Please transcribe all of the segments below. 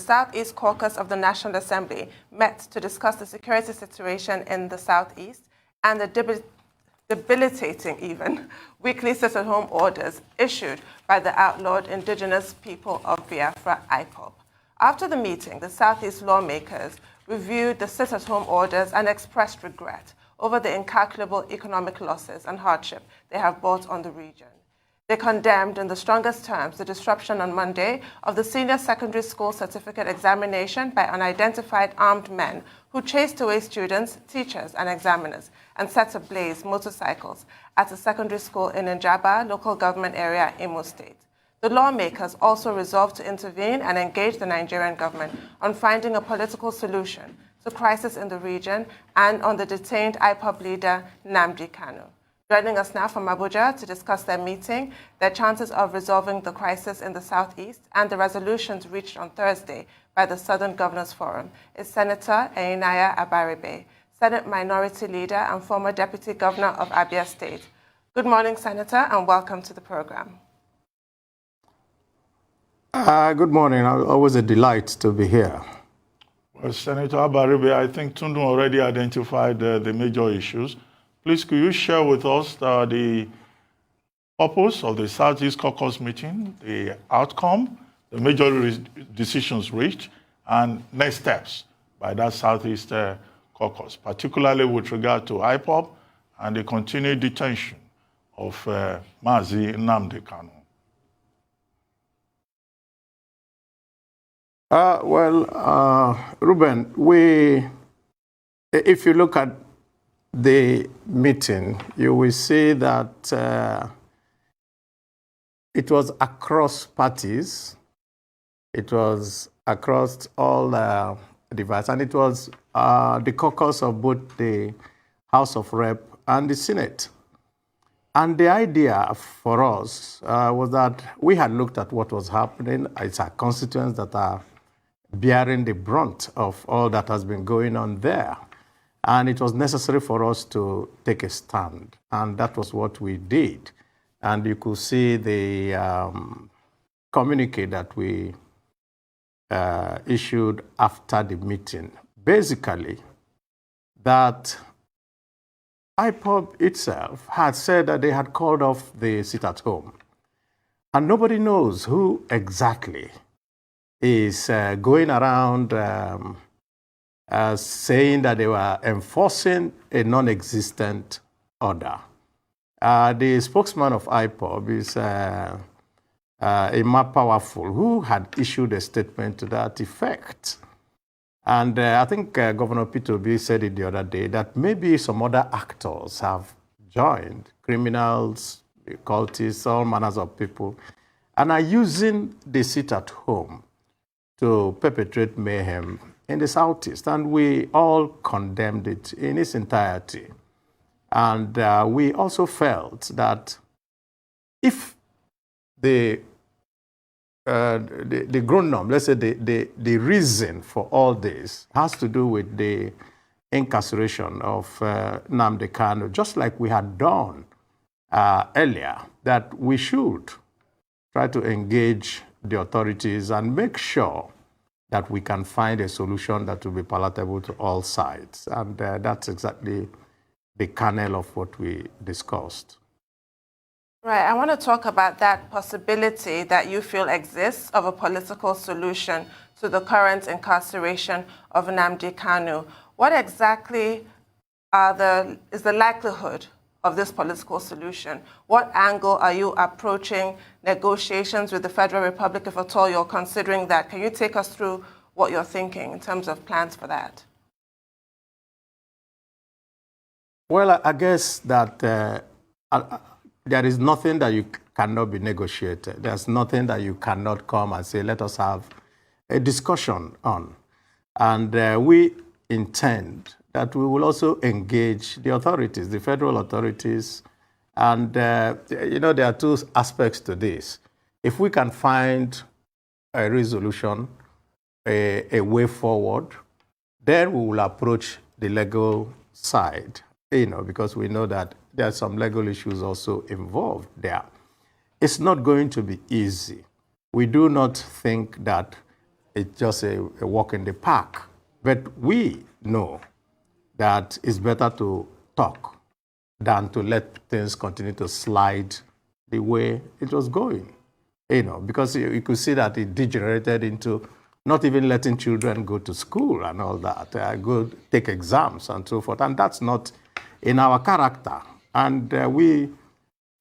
Southeast Caucus of the National Assembly met to discuss the security situation in the Southeast and the debilitating even weekly sit-at-home orders issued by the outlawed indigenous people of Biafra, IPOB. After the meeting, the Southeast lawmakers reviewed the sit-at-home orders and expressed regret over the incalculable economic losses and hardship they have brought on the region. They condemned in the strongest terms the disruption on Monday of the senior secondary school certificate examination by unidentified armed men who chased away students, teachers, and examiners and set ablaze motorcycles at a secondary school in Njaba, local government area, Imo State. The lawmakers also resolved to intervene and engage the Nigerian government on finding a political solution to crisis in the region and on the detained IPOB leader, Nnamdi Kanu. Joining us now from Abuja to discuss their meeting, their chances of resolving the crisis in the Southeast, and the resolutions reached on Thursday by the Southern Governors Forum is Senator Einaya Abaribe, Senate Minority Leader and former Deputy Governor of Abia State. Good morning, Senator, and welcome to the program. Good morning. Always a delight to be here. Well, Senator Abaribe, I think Tundu already identified the major issues. Please, could you share with us the purpose of the Southeast Caucus meeting, the outcome, the major decisions reached, and next steps by that Southeast Caucus, particularly with regard to IPOB and the continued detention of Mazi Nnamdi Kanu? Ruben, if you look at the meeting, you will see that it was across parties, it was across all divides, and it was the caucus of both the House of Rep and the Senate. And the idea for us was that we had looked at what was happening. It's our constituents that are bearing the brunt of all that has been going on there. And it was necessary for us to take a stand. And that was what we did. And you could see the communique that we issued after the meeting. Basically, that IPOB itself had said that they had called off the sit-at-home. And nobody knows who exactly is going around saying that they were enforcing a non-existent order. The spokesman of IPOB is Emma Powerful, who had issued a statement to that effect. And I think Governor Peter Obi said it the other day that maybe some other actors have joined, criminals, cultists, all manners of people, and are using the sit-at-home to perpetrate mayhem in the Southeast. And we all condemned it in its entirety. And we also felt that if the ground, let's say the reason for all this has to do with the incarceration of Nnamdi Kanu, just like we had done earlier, that we should try to engage the authorities and make sure that we can find a solution that will be palatable to all sides. And that's exactly the kernel of what we discussed. Right. I want to talk about that possibility that you feel exists of a political solution to the current incarceration of Nnamdi Kanu. What exactly is the likelihood of this political solution? What angle are you approaching negotiations with the Federal Republic, if at all you're considering that? Can you take us through what you're thinking in terms of plans for that? Well, I guess that there is nothing that you cannot be negotiated. There's nothing that you cannot come and say, let us have a discussion on. And we intend that we will also engage the authorities, the federal authorities. And, there are two aspects to this. If we can find a resolution, a way forward, then we will approach the legal side, because we know that there are some legal issues also involved there. It's not going to be easy. We do not think that it's just a walk in the park. But we know that it's better to talk than to let things continue to slide the way it was going. Because you could see that it degenerated into not even letting children go to school and all that, go take exams and so forth. And that's not in our character. And we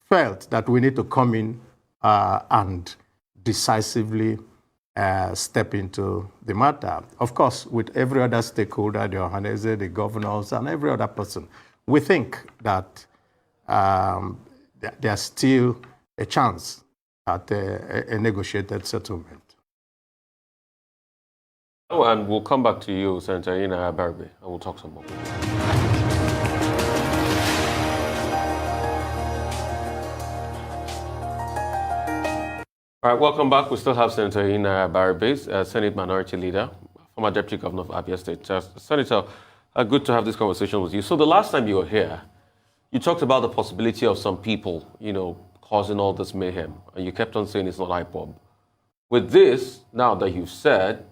felt that we need to come in and decisively step into the matter. Of course, with every other stakeholder, the Ohanese, the governors, and every other person, we think that there's still a chance at a negotiated settlement. Oh, and we'll come back to you, Senator Abaribe, and we'll talk some more. All right, welcome back. We still have Senator Abaribe, Senate Minority Leader, former Deputy Governor of Abia State. Senator, good to have this conversation with you. So the last time you were here, you talked about the possibility of some people, causing all this mayhem, and you kept on saying it's not IPOB. With this, now that you've said,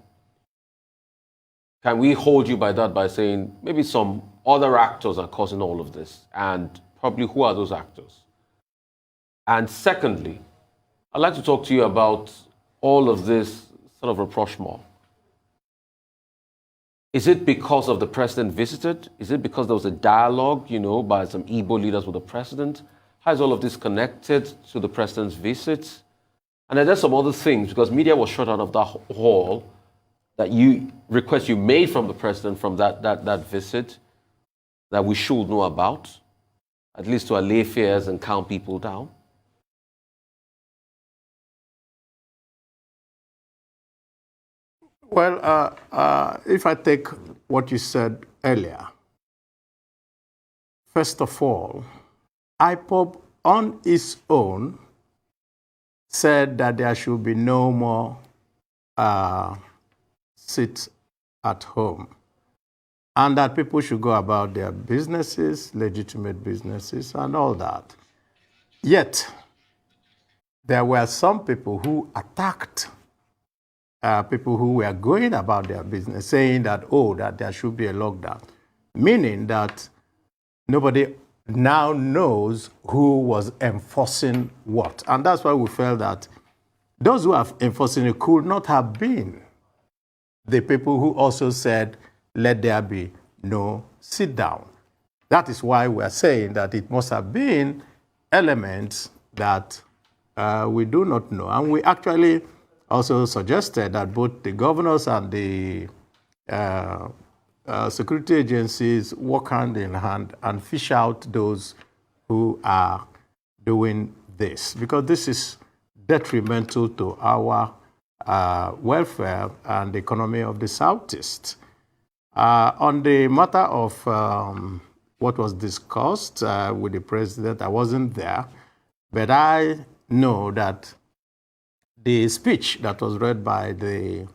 can we hold you by that by saying maybe some other actors are causing all of this? And probably who are those actors? And secondly, I'd like to talk to you about all of this sort of rapprochement. Is it because of the president visited? Is it because there was a dialogue, by some Igbo leaders with the president? How is all of this connected to the president's visit? And then there's some other things, because media was shut out of that hall, that request you made from the president from that visit that we should know about, at least to allay fears and calm people down? Well, if I take what you said earlier, first of all, IPOB on its own said that there should be no more sit at home, and that people should go about their businesses, legitimate businesses, and all that. Yet, there were some people who attacked people who were going about their business, saying that, that there should be a lockdown, meaning that nobody now knows who was enforcing what. And that's why we felt that those who are enforcing it could not have been the people who also said, let there be no sit down. That is why we are saying that it must have been elements that we do not know. And we actually also suggested that both the governors and the security agencies work hand in hand and fish out those who are doing this, because this is detrimental to our welfare and the economy of the Southeast. On the matter of what was discussed with the president, I wasn't there, but I know that the speech that was read by the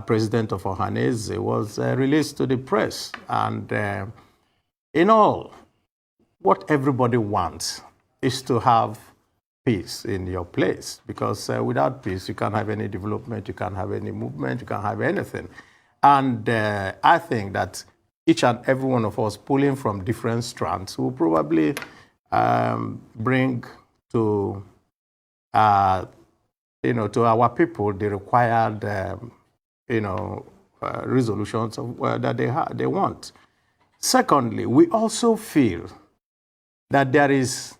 president of Ohanese was released to the press. And in all, what everybody wants is to have peace in your place, because without peace, you can't have any development, you can't have any movement, you can't have anything. And I think that each and every one of us pulling from different strands will probably bring to to our people the required resolutions that they want. Secondly, we also feel that there is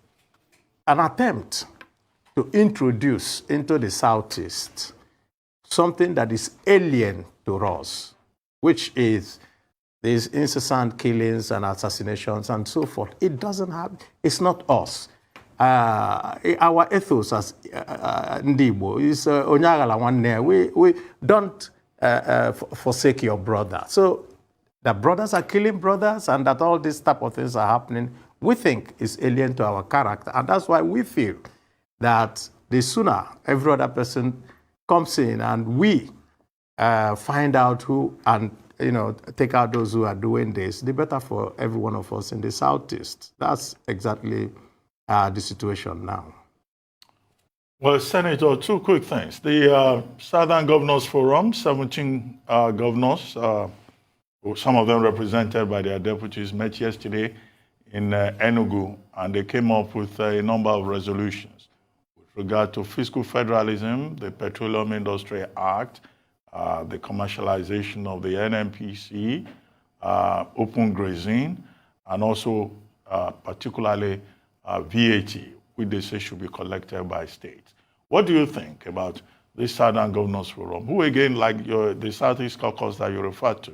an attempt to introduce into the Southeast something that is alien to us, which is these incessant killings and assassinations and so forth. It doesn't have, it's not us. Our ethos as Ndibo is Onyagala Wanne. We don't forsake your brother. So the brothers are killing brothers, and that all these type of things are happening, we think is alien to our character. And that's why we feel that the sooner every other person comes in and we find out who and take out those who are doing this, the better for every one of us in the Southeast. That's exactly the situation now. Well, Senator, two quick things. The Southern Governors Forum, 17 governors, some of them represented by their deputies, met yesterday in Enugu, and they came up with a number of resolutions with regard to fiscal federalism, the Petroleum Industry Act, the commercialization of the NNPC, open grazing, and also particularly VAT, which they say should be collected by states. What do you think about this Southern Governors Forum, who again, like the Southeast Caucus that you referred to,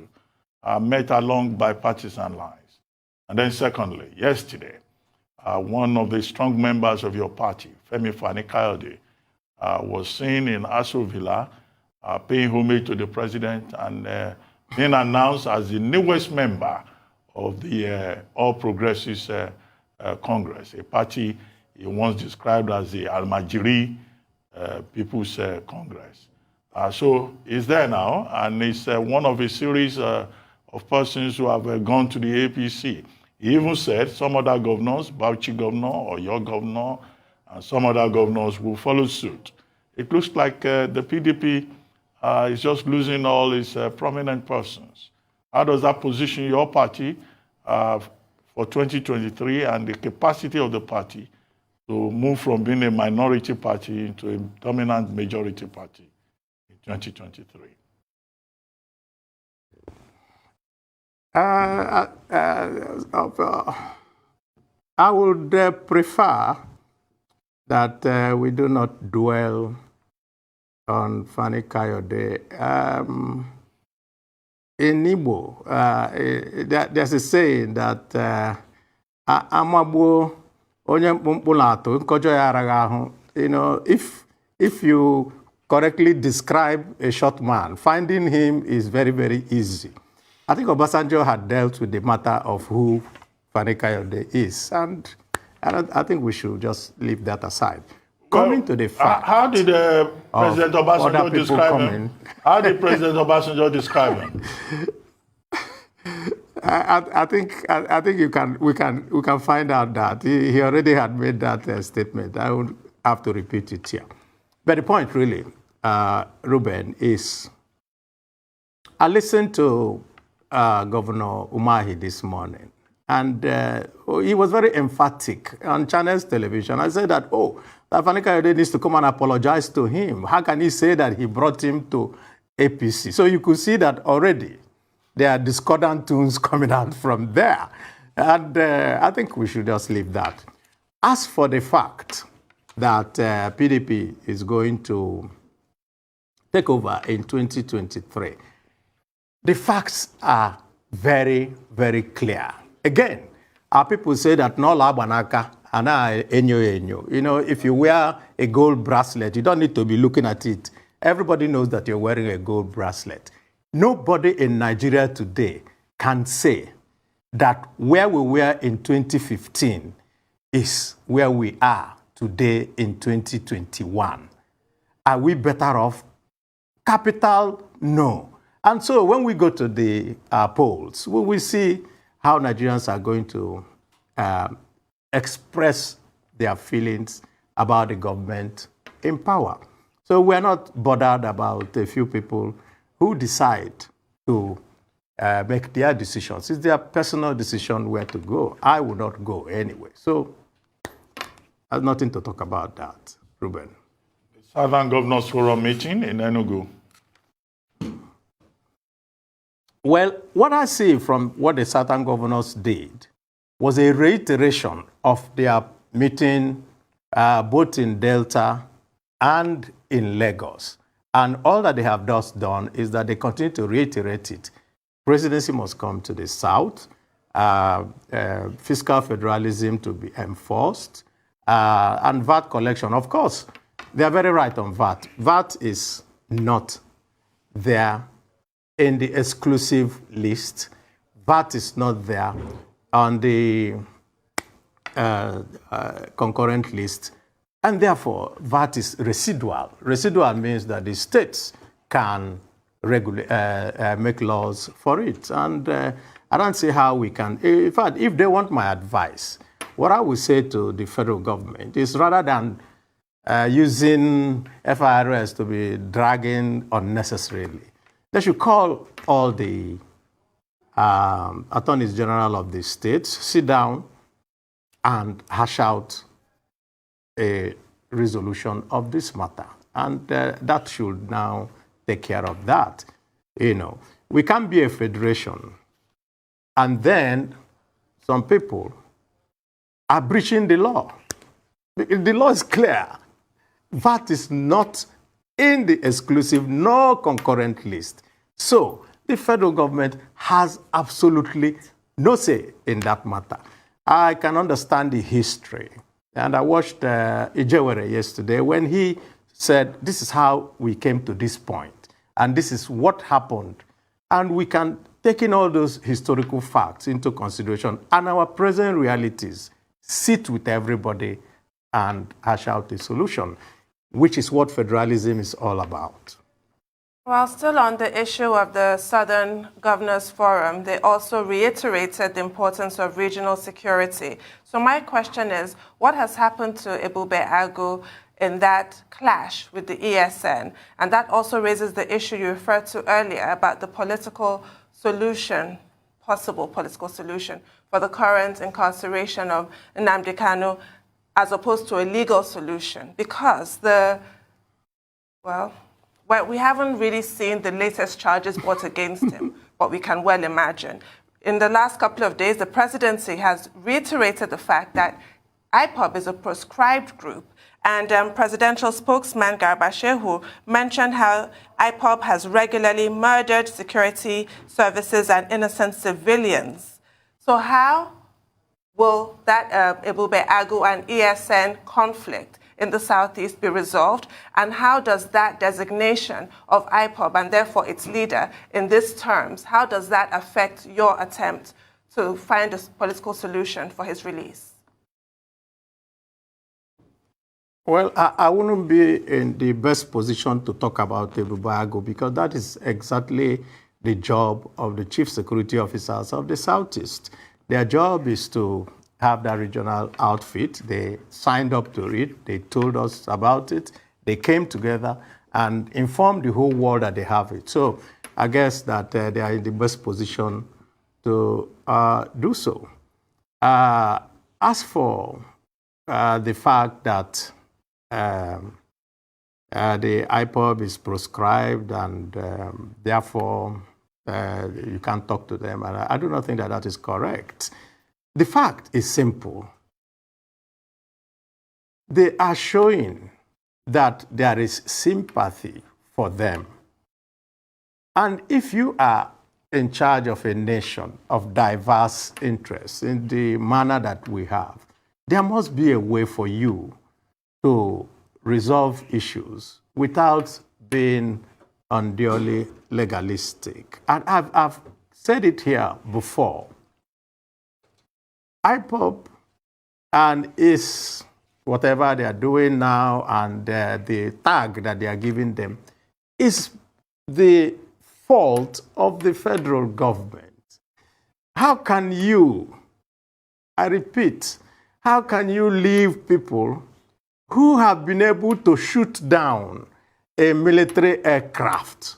met along bipartisan lines? And then secondly, yesterday, one of the strong members of your party, Femi Fani-Kayode, was seen in Aso Villa paying homage to the president and being announced as the newest member of the All Progressives Congress, a party he once described as the Almajiri People's Congress. So he's there now, and he's one of a series of persons who have gone to the APC. He even said some other governors, Bauchi governor or your governor, and some other governors will follow suit. It looks like the PDP is just losing all its prominent persons. How does that position your party for 2023 and the capacity of the party to move from being a minority party into a dominant majority party in 2023? I would prefer that we do not dwell on Fani-Kayode. In Igbo, there's a saying that Amagbo onye mkpulato nkojo ya araghị ahụ. You know, if you correctly describe a short man, finding him is very, very easy. I think Obasanjo had dealt with the matter of who Fani-Kayode is, and I think we should just leave that aside. Coming to the fact, how did President Obasanjo describe him? How did President Obasanjo describe him? I think we can find out that he already had made that statement. I would have to repeat it here. But the point really, Ruben, is I listened to Governor Umahi this morning, and he was very emphatic on Channels Television. I said that, that Fani-Kayode needs to come and apologize to him. How can he say that he brought him to APC? So you could see that already there are discordant tunes coming out from there. And I think we should just leave that. As for the fact that PDP is going to take over in 2023, the facts are very, very clear. Again, our people say that no la banaka ana enyo. You know, if you wear a gold bracelet, you don't need to be looking at it. Everybody knows that you're wearing a gold bracelet. Nobody in Nigeria today can say that where we were in 2015 is where we are today in 2021. Are we better off? Capital, no. And so when we go to the polls, we will see how Nigerians are going to express their feelings about the government in power. So we're not bothered about a few people who decide to make their decisions. It's their personal decision where to go. I will not go anyway. So there's nothing to talk about that, Ruben. The Southern Governors Forum meeting in Enugu. Well, what I see from what the Southern governors did was a reiteration of their meeting both in Delta and in Lagos. And all that they have thus done is that they continue to reiterate it. Presidency must come to the South, fiscal federalism to be enforced, and VAT collection. Of course, they are very right on VAT. VAT is not there in the exclusive list. VAT is not there on the concurrent list. And therefore, VAT is residual. Residual means that the states can make laws for it. And I don't see how we can. In fact, if they want my advice, what I would say to the federal government is rather than using FIRS to be dragging unnecessarily. They should call all the attorneys general of the states, sit down and hash out a resolution of this matter. And that should now take care of that. You know, we can't be a federation. And then some people are breaching the law. The law is clear. VAT is not in the exclusive nor concurrent list. So the federal government has absolutely no say in that matter. I can understand the history. And I watched Ijewere yesterday when he said, this is how we came to this point, and this is what happened. And we can take in all those historical facts into consideration and our present realities, sit with everybody and hash out a solution, which is what federalism is all about. Well, still on the issue of the Southern Governors Forum, they also reiterated the importance of regional security. So my question is, what has happened to Ebube Agu in that clash with the ESN? And that also raises the issue you referred to earlier about the political solution, possible political solution for the current incarceration of Nnamdi Kanu as opposed to a legal solution. Because we haven't really seen the latest charges brought against him, but we can well imagine. In the last couple of days, the presidency has reiterated the fact that IPOB is a proscribed group, and presidential spokesman Garba Shehu mentioned how IPOB has regularly murdered security services and innocent civilians. So how will that Ebube Agu and ESN conflict in the Southeast be resolved? And how does that designation of IPOB and therefore its leader in these terms, how does that affect your attempt to find a political solution for his release? Well, I wouldn't be in the best position to talk about Ebube Agu because that is exactly the job of the chief security officers of the Southeast. Their job is to have that regional outfit. They signed up to it. They told us about it. They came together and informed the whole world that they have it. So I guess that they are in the best position to do so. As for the fact that the IPOB is proscribed and therefore you can't talk to them, and I do not think that that is correct. The fact is simple. They are showing that there is sympathy for them. And if you are in charge of a nation of diverse interests in the manner that we have, there must be a way for you to resolve issues without being unduly legalistic. And I've said it here before. IPOB and is whatever they are doing now and the tag that they are giving them is the fault of the federal government. How can you, I repeat, how can you leave people who have been able to shoot down a military aircraft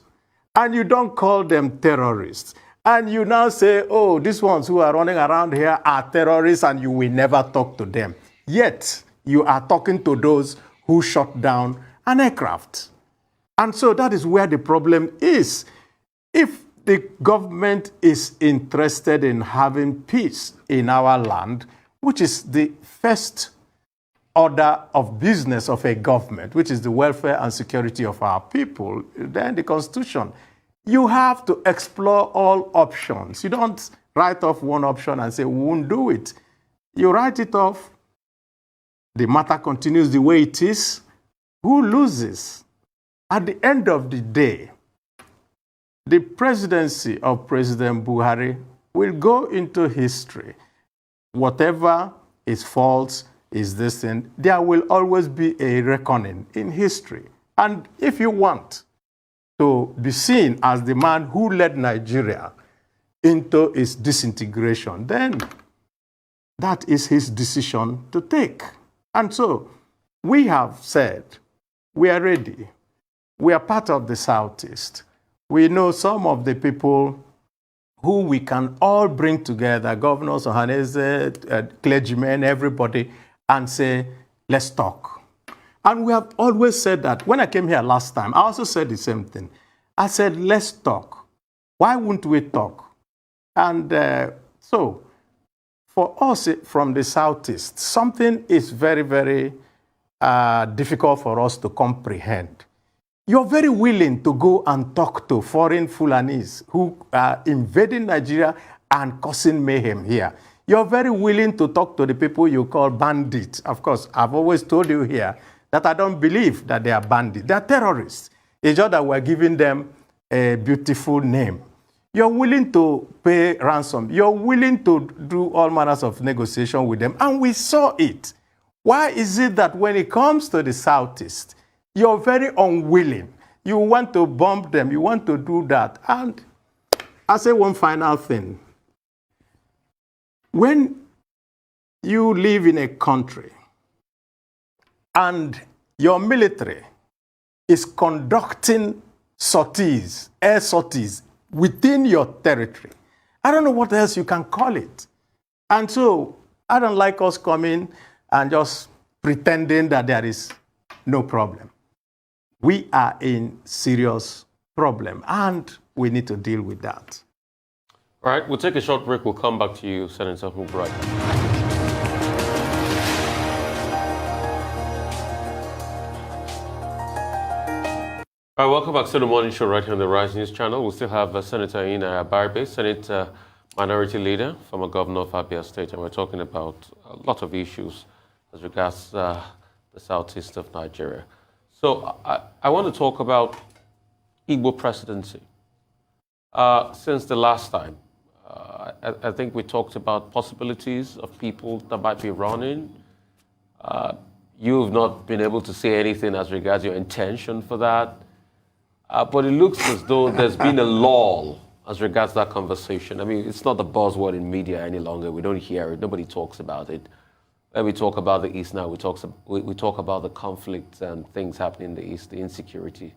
and you don't call them terrorists? And you now say, oh, these ones who are running around here are terrorists and you will never talk to them. Yet, you are talking to those who shot down an aircraft. And so that is where the problem is. If the government is interested in having peace in our land, which is the first order of business of a government, which is the welfare and security of our people, then the Constitution, you have to explore all options. You don't write off one option and say, we won't do it. You write it off. The matter continues the way it is. Who loses? At the end of the day, the presidency of President Buhari will go into history. Whatever is false is this thing. There will always be a reckoning in history. And if you want to be seen as the man who led Nigeria into its disintegration, then that is his decision to take. And so we have said we are ready. We are part of the Southeast. We know some of the people who we can all bring together, governors, Ohanese, clergymen, everybody, and say, let's talk. And we have always said that. When I came here last time, I also said the same thing. I said, let's talk. Why wouldn't we talk? And so, for us from the Southeast, something is very, very difficult for us to comprehend. You're very willing to go and talk to foreign Fulanis who are invading Nigeria and causing mayhem here. You're very willing to talk to the people you call bandits. Of course, I've always told you here that I don't believe that they are bandits. They are terrorists. It's just that we're giving them a beautiful name. You're willing to pay ransom. You're willing to do all manners of negotiation with them, and we saw it. Why is it that when it comes to the Southeast, you're very unwilling? You want to bomb them. You want to do that. And I'll say one final thing. When you live in a country and your military is conducting sorties, air sorties, within your territory, I don't know what else you can call it. And so I don't like us coming and just pretending that there is no problem. We are in serious problem, and we need to deal with that. All right, we'll take a short break. We'll come back to you, Senator Fulbright. All right, welcome back to the morning show right here on the Rise News channel. We still have Senator Ina Abaribe, Senate Minority Leader, former Governor of Abia State, and we're talking about a lot of issues as regards the southeast of Nigeria. So I want to talk about Igbo presidency. Since the last time, I think we talked about possibilities of people that might be running. You've not been able to say anything as regards your intention for that. But it looks as though there's been a lull as regards that conversation. I mean, it's not the buzzword in media any longer. We don't hear it. Nobody talks about it. When we talk about the East now, we talk about the conflicts and things happening in the East, the insecurity.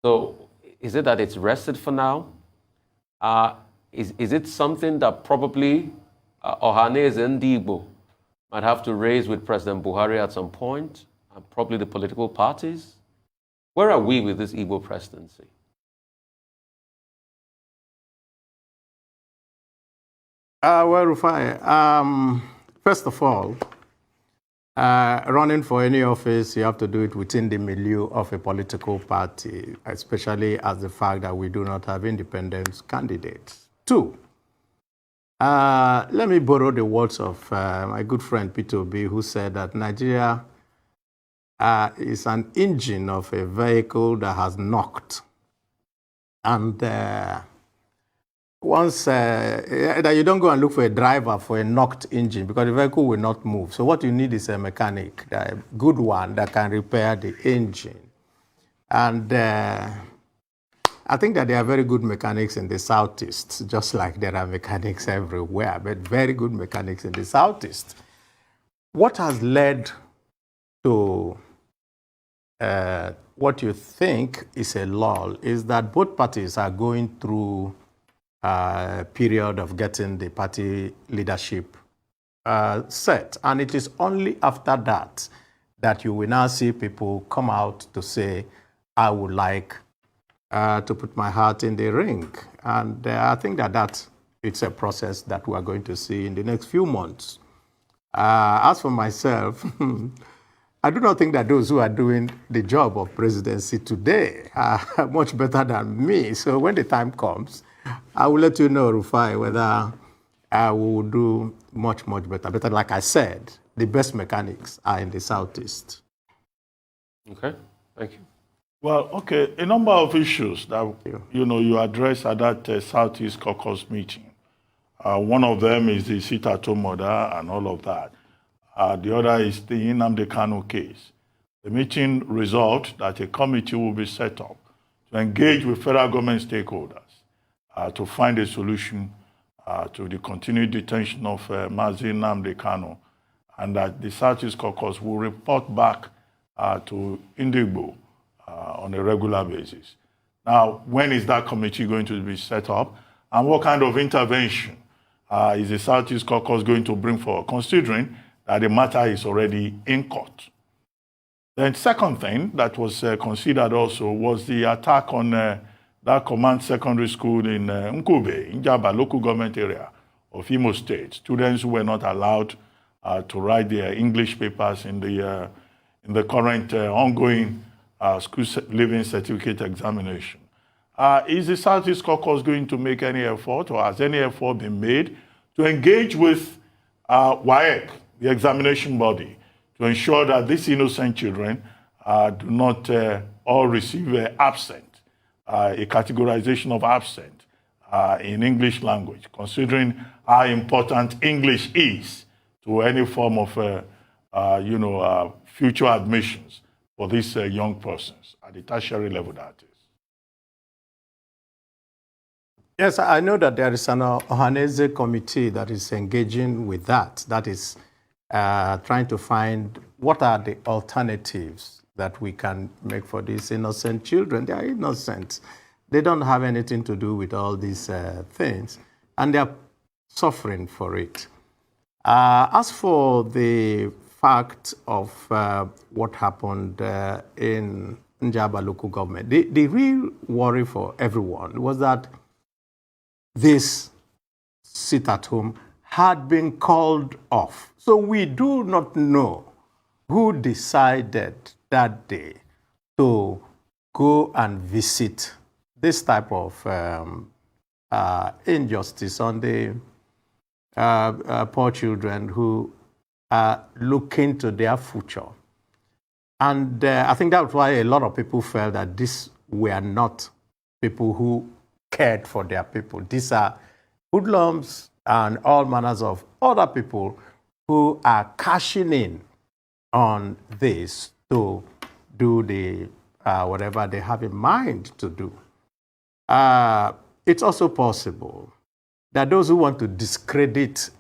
So is it that it's rested for now? Is it something that probably Ohanese and Igbo might have to raise with President Buhari at some point, and probably the political parties? Where are we with this Igbo presidency? Well, Rufai, first of all, running for any office, you have to do it within the milieu of a political party, especially as the fact that we do not have independent candidates. Two, let me borrow the words of my good friend Peter Obi, who said that Nigeria is an engine of a vehicle that has knocked. And once that you don't go and look for a driver for a knocked engine, because the vehicle will not move. So what you need is a mechanic, a good one that can repair the engine. And I think that there are very good mechanics in the Southeast, just like there are mechanics everywhere, but very good mechanics in the Southeast. What has led to what you think is a lull is that both parties are going through a period of getting the party leadership set. And it is only after that that you will now see people come out to say, I would like to put my heart in the ring. And I think that it's a process that we are going to see in the next few months. As for myself, I do not think that those who are doing the job of presidency today are much better than me. So when the time comes, I will let you know, Rufai, whether we will do much, much better. But like I said, the best mechanics are in the Southeast. Okay, thank you. Well, okay, a number of issues that you addressed at that Southeast Caucus meeting. One of them is the sit-at-home order and all of that. The other is the Nnamdi Kanu case. The meeting resolved that a committee will be set up to engage with federal government stakeholders to find a solution to the continued detention of Mazi Nnamdi Kanu and that the Southeast Caucus will report back to Indigbo on a regular basis. Now, when is that committee going to be set up, and what kind of intervention is the Southeast Caucus going to bring forward, considering that the matter is already in court? The second thing that was considered also was the attack on that command secondary school in Nkube, in Jaba, local government area of Imo State. Students who were not allowed to write their English papers in the current ongoing school leaving certificate examination. Is the Southeast Caucus going to make any effort, or has any effort been made to engage with WAEC, the examination body, to ensure that these innocent children do not all receive absent, a categorization of absent in English language, considering how important English is to any form of future admissions for these young persons at the tertiary level, that is. Yes, I know that there is an Ohaneze committee that is engaging with that. That is trying to find what are the alternatives that we can make for these innocent children. They are innocent. They don't have anything to do with all these things, and they are suffering for it. As for the fact of what happened in Njaba local government, the real worry for everyone was that this sit at home had been called off. So we do not know who decided that day to go and visit this type of injustice on the poor children who are looking to their future. And I think that's why a lot of people felt that these were not people who cared for their people. These are hoodlums and all manners of other people who are cashing in on this to do the whatever they have in mind to do. It's also possible that those who want to discredit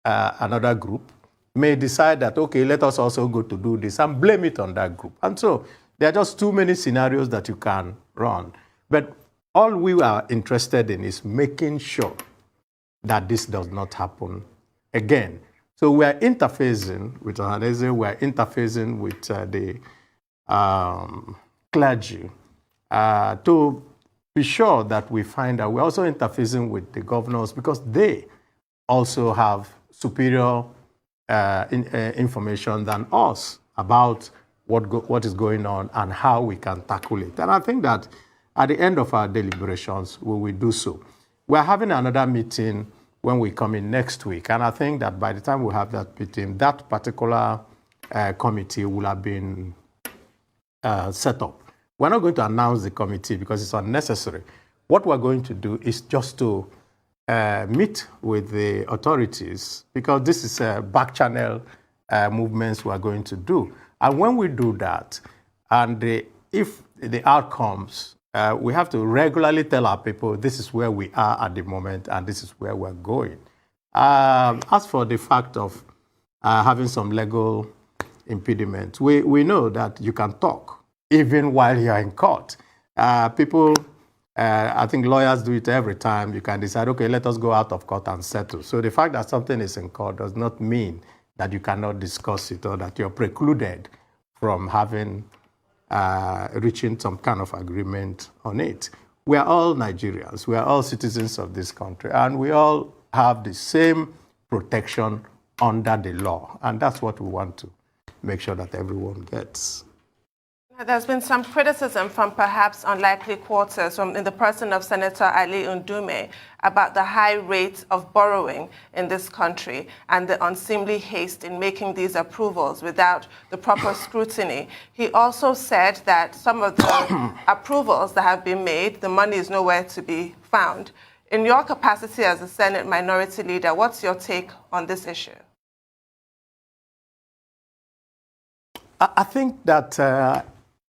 another group may decide that, okay, let us also go to do this and blame it on that group. And so there are just too many scenarios that you can run. But all we are interested in is making sure that this does not happen again. So we are interfacing with Ohaneze, we are interfacing with the clergy to be sure that we find out. We're also interfacing with the governors because they also have superior information than us about what is going on and how we can tackle it. And I think that at the end of our deliberations, we will do so. We're having another meeting when we come in next week. And I think that by the time we have that meeting, that particular committee will have been set up. We're not going to announce the committee because it's unnecessary. What we're going to do is just to meet with the authorities, because this is a back channel movements we're going to do. And when we do that, and if the outcomes, we have to regularly tell our people this is where we are at the moment and this is where we're going. As for the fact of having some legal impediment, we know that you can talk even while you're in court. People, I think lawyers do it every time. You can decide, okay, let us go out of court and settle. So the fact that something is in court does not mean that you cannot discuss it or that you're precluded from having reaching some kind of agreement on it. We are all Nigerians. We are all citizens of this country, and we all have the same protection under the law. And that's what we want to make sure that everyone gets. There's been some criticism from perhaps unlikely quarters in the person of Senator Ali Ndume about the high rate of borrowing in this country and the unseemly haste in making these approvals without the proper scrutiny. He also said that some of the approvals that have been made, the money is nowhere to be found. In your capacity as a Senate Minority Leader, what's your take on this issue? I think that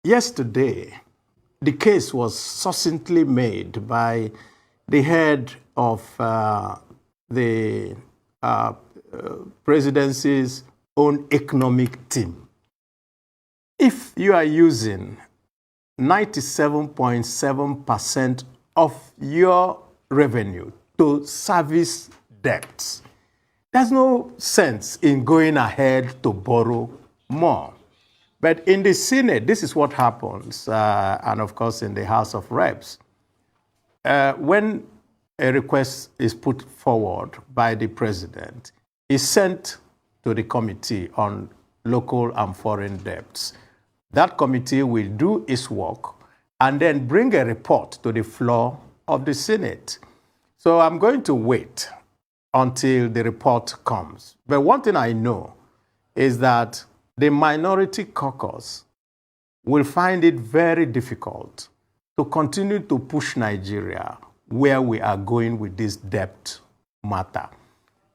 yesterday, the case was succinctly made by the head of the presidency's own economic team. If you are using 97.7% of your revenue to service debts, there's no sense in going ahead to borrow more. But in the Senate, this is what happens, and of course in the House of Reps. When a request is put forward by the president, it's sent to the Committee on Local and Foreign Debts. That committee will do its work and then bring a report to the floor of the Senate. So I'm going to wait until the report comes. But one thing I know is that the minority caucus will find it very difficult to continue to push Nigeria where we are going with this debt matter.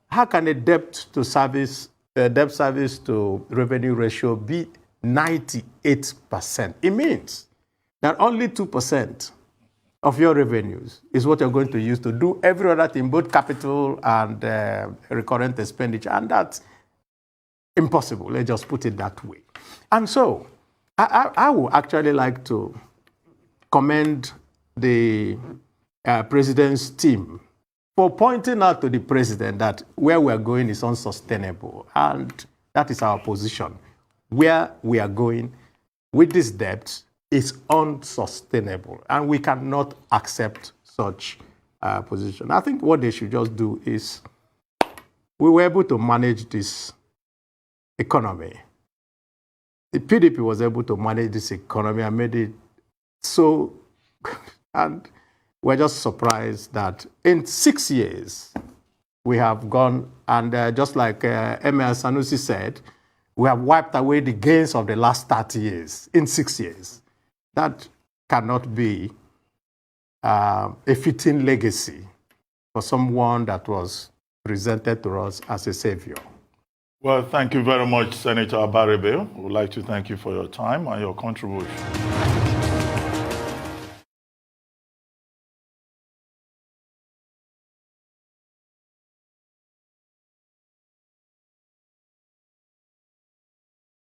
How can a debt service to revenue ratio be 98%? It means that only 2% of your revenues is what you're going to use to do every other thing, both capital and recurrent expenditure, and that's impossible. Let's just put it that way. And so I would actually like to commend the president's team for pointing out to the president that where we're going is unsustainable. And that is our position. Where we are going with this debt is unsustainable. And we cannot accept such position. I think what they should just do is, we were able to manage this economy. The PDP was able to manage this economy and made it so, and we're just surprised that in 6 years, we have gone, and just like Emir Sanusi said, we have wiped away the gains of the last 30 years in 6 years. That cannot be a fitting legacy for someone that was presented to us as a savior. Well, thank you very much, Senator Abaribe. We would like to thank you for your time and your contribution.